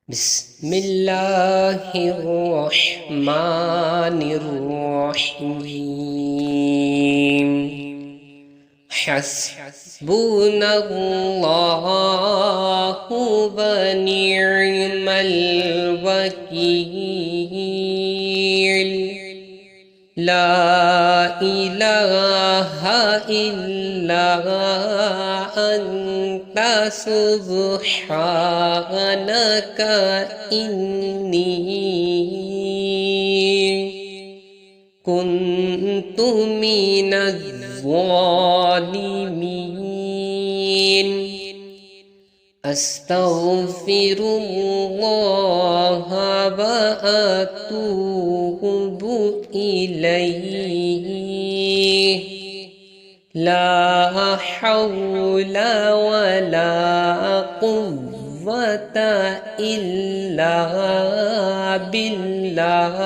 بسم الله الرحمن الرحيم حسبنا الله ونعم الوكيل لا إله إلا أنت سبحانك إني كنت من الظالمين أستغفر الله وأتوب إليه لا حول ولا قوة إلا بالله